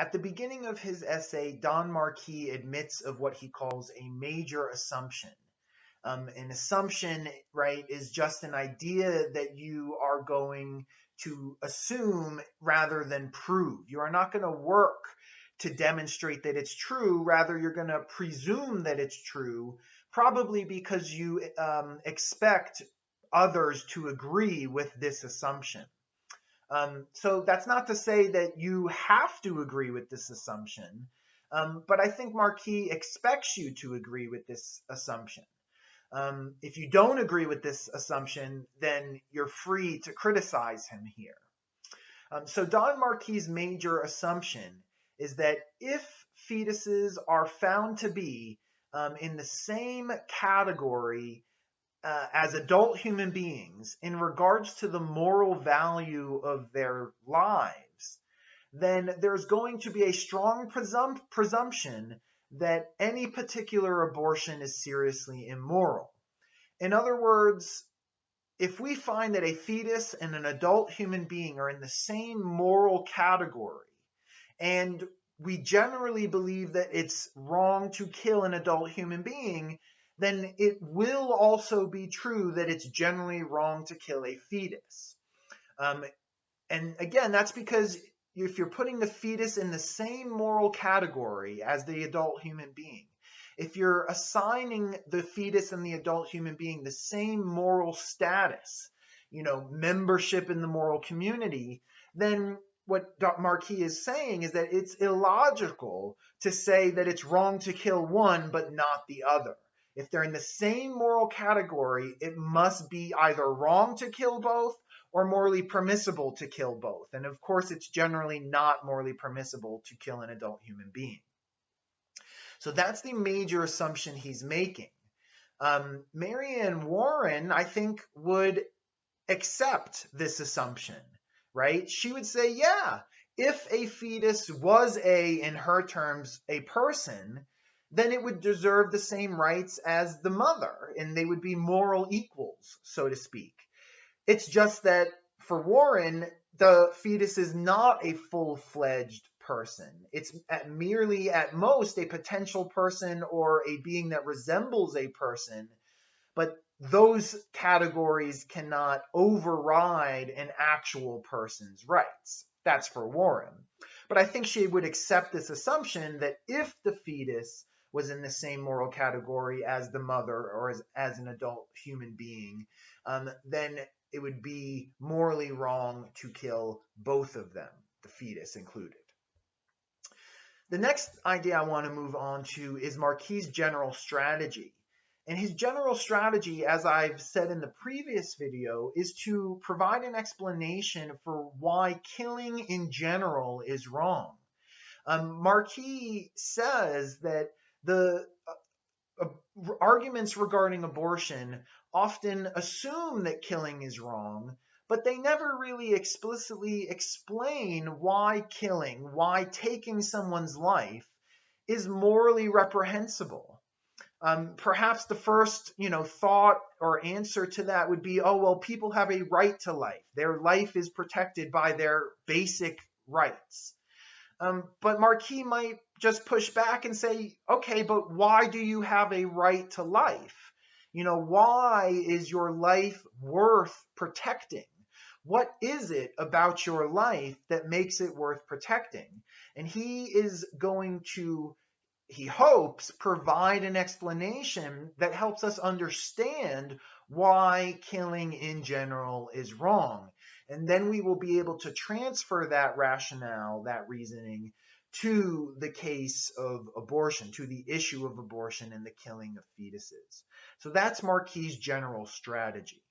At the beginning of his essay, Don Marquis admits of what he calls a major assumption. An assumption, right, is just an idea that you are going to assume rather than prove. You are not going to work to demonstrate that it's true. Rather, you're going to presume that it's true, probably because you expect others to agree with this assumption. So that's not to say that you have to agree with this assumption, but I think Marquis expects you to agree with this assumption. If you don't agree with this assumption, then you're free to criticize him here. So Don Marquis' major assumption is that if fetuses are found to be in the same category as adult human beings in regards to the moral value of their lives, then there's going to be a strong presumption that any particular abortion is seriously immoral. In other words, if we find that a fetus and an adult human being are in the same moral category, and we generally believe that it's wrong to kill an adult human being, then it will also be true that it's generally wrong to kill a fetus. And again, that's because if you're putting the fetus in the same moral category as the adult human being, if you're assigning the fetus and the adult human being the same moral status, membership in the moral community, then what Marquis is saying is that it's illogical to say that it's wrong to kill one but not the other. If they're in the same moral category, it must be either wrong to kill both or morally permissible to kill both. And of course, it's generally not morally permissible to kill an adult human being. So that's the major assumption he's making. Marianne Warren, I think, would accept this assumption, right? She would say, yeah, if a fetus was in her terms, a person, then it would deserve the same rights as the mother, and they would be moral equals, so to speak. It's just that for Warren, the fetus is not a full-fledged person. It's merely at most a potential person or a being that resembles a person, but those categories cannot override an actual person's rights. That's for Warren. But I think she would accept this assumption that if the fetus was in the same moral category as the mother or as an adult human being, then it would be morally wrong to kill both of them, the fetus included. The next idea I want to move on to is Marquis' general strategy. And his general strategy, as I've said in the previous video, is to provide an explanation for why killing in general is wrong. Marquis says that the arguments regarding abortion often assume that killing is wrong, but they never really explicitly explain why killing, why taking someone's life is morally reprehensible. Perhaps the first, thought or answer to that would be, oh, well, people have a right to life. Their life is protected by their basic rights. But Marquis might just push back and say, okay, but why do you have a right to life? Why is your life worth protecting? What is it about your life that makes it worth protecting? And he is going to, he hopes, provide an explanation that helps us understand why killing in general is wrong. And then we will be able to transfer that rationale, that reasoning, to the case of abortion, to the issue of abortion and the killing of fetuses. So that's Marquis' general strategy.